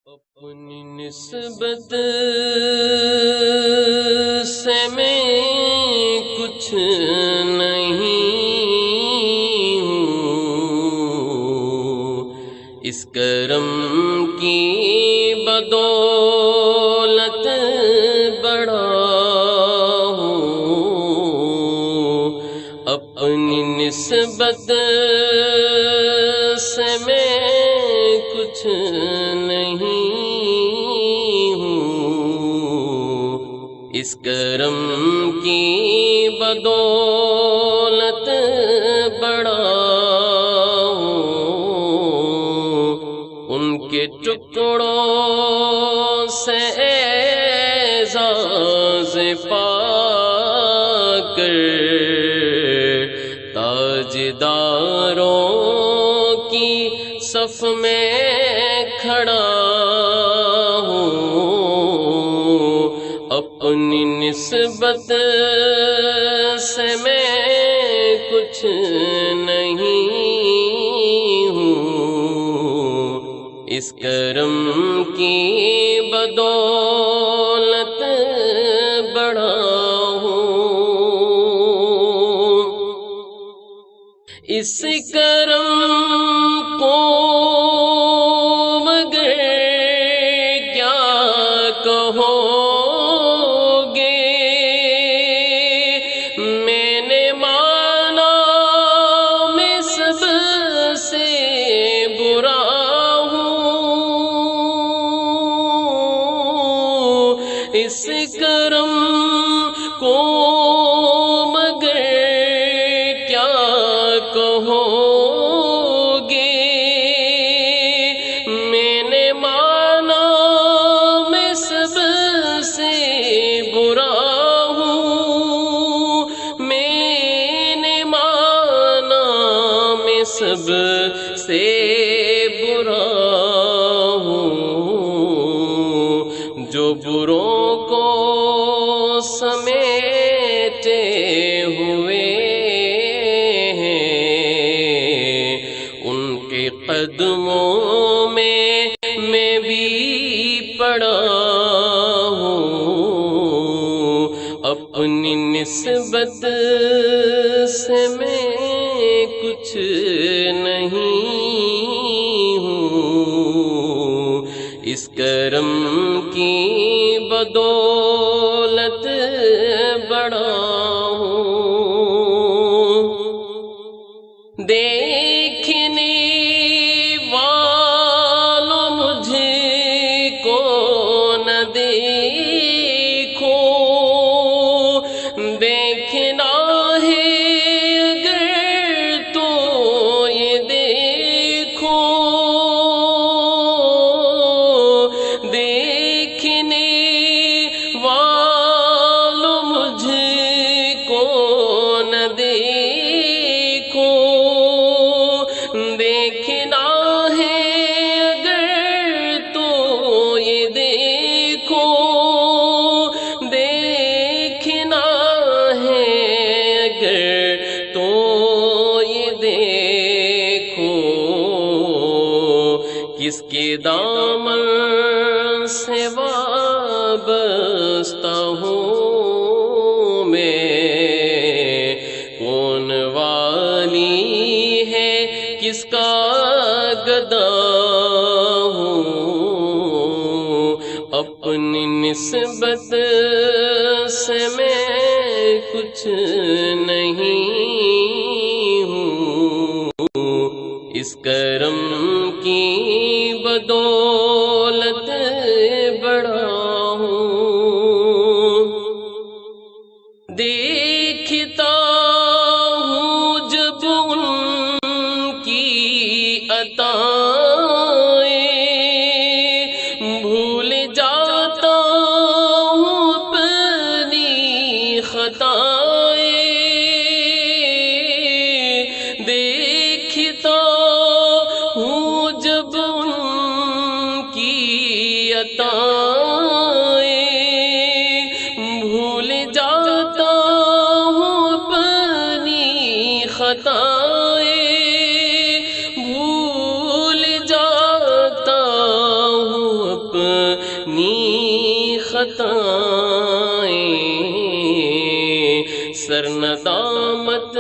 اپنی نسبت سے میں کچھ نہیں ہوں، اس کرم کی بدولت بڑا ہوں۔ اپنی نسبت سے میں کچھ نہیں ہوں، اس کرم کی بدولت بڑا ہوں۔ ان کے ٹکڑوں سے اعزاز پا کر تاجداروں کی صف میں کھڑا ہوں۔ اپنی نسبت سے میں کچھ نہیں ہوں، اس کرم کی بدولت بڑا ہوں۔ اس کرم کو مگر کیا کہو گے، میں نے مانا میں سب سے برا ہوں۔ اس کرم کو مگر کیا کہو گے، میں نے مانا میں سب سے برا ہوں۔ میں نے مانا میں سب سے برا ہوں۔ جو بروں کو سمیٹے ہوئے قدموں میں بھی پڑا ہوں۔ اپنی نسبت سے میں کچھ نہیں ہوں، اس کرم کی بدولت بڑا ہوں۔ دیکھنے دیکھو، دیکھنا ہے اگر تو یہ دیکھو، دیکھنے والوں مجھ کو نہ دیکھو، دیکھنا ہے اگر تو یہ دیکھو، دیکھنا ہے اگر تو یہ دیکھو، کس کے دامن سے وابستہ ہوں میں، کون والی ہے کس کا گدا ہوں۔ اپنی نسبت سے میں کچھ نہیں ہوں، اس کرم کی بدولت بڑا ہوں۔ دیکھتا ہوں جب ان کی عطائیں، بھول جاتا ہوں اپنی خطائیں۔ دیکھتا ہوں جب ان کی عطائیں، بھول جاتا ہوں اپنی خطائیں، بھول جاتا ہوں خطائیں، سر ندامت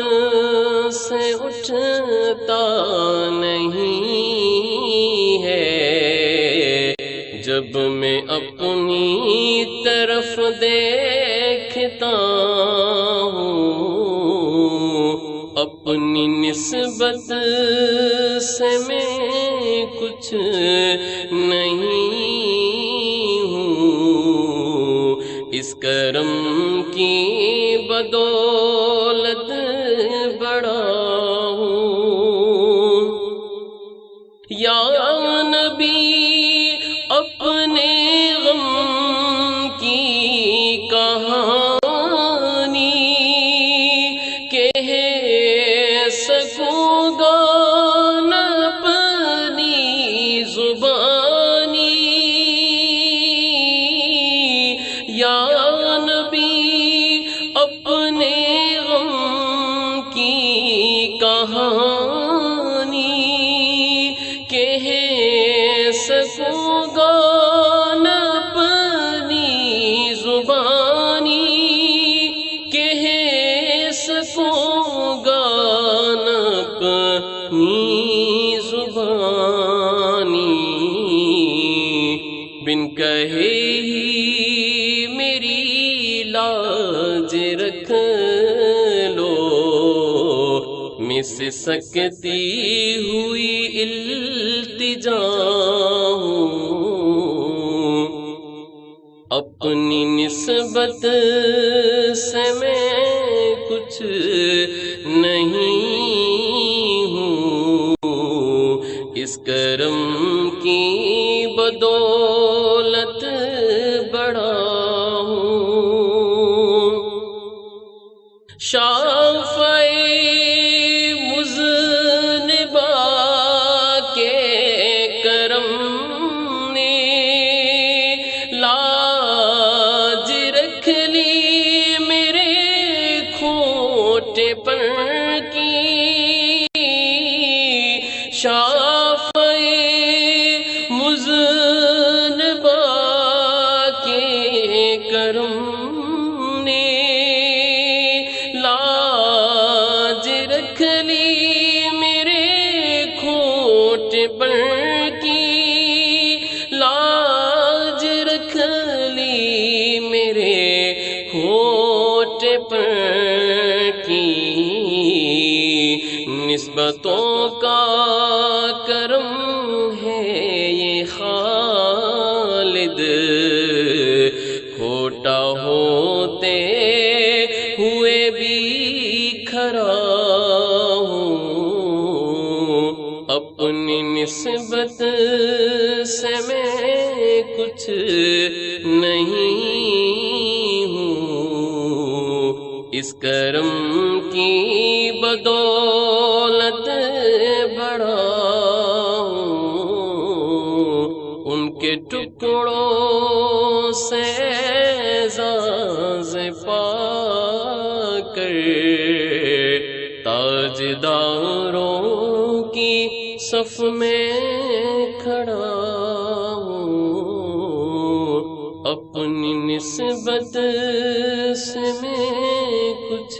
سے اٹھتا نہیں ہے، جب میں اپنی طرف دیکھتا ہوں، اپنی نسبت سے میں کچھ نہیں ہوں، اس کرم کی بدولت بڑا ہوں۔ یا نبی اپنے غم کی کہانی کہہ سکوں گا نہ اپنی زبانی، یا نبی اپنے غم کی کہانی کہہ سکوں گا نہ اپنی زبانی، کہہ سکوں گا نہ اپنی زبانی، بن کہے ہی میری لاج رکھ لو، مس سکتی ہوئی التجا ہوں، اپنی نسبت سے میں کچھ نہیں ہوں، اس کرم کی بدولت بڑا ہوں۔ شافعِ مذنبہ کے کرم نے لاج رکھ لی میرے کھوٹے پن کی، شافعِ مذنبہ کے کرم نے لاج رکھ لی میرے کھوٹے پن کی، لاج رکھ لی میرے کھوٹے پن کی، نسبتوں کا کرم ہے یہ خالد، کھوٹا ہوتے ہوئے بھی کھرا ہوں، اپنی نسبت سے میں کچھ نہیں ہوں، اس کرم کی بدولت بڑا ہوں، ان کے ٹکڑوں سے اعزاز پا کر تاجداروں کی صف میں کھڑا ہوں، اپنی نسبت سے میں کچھ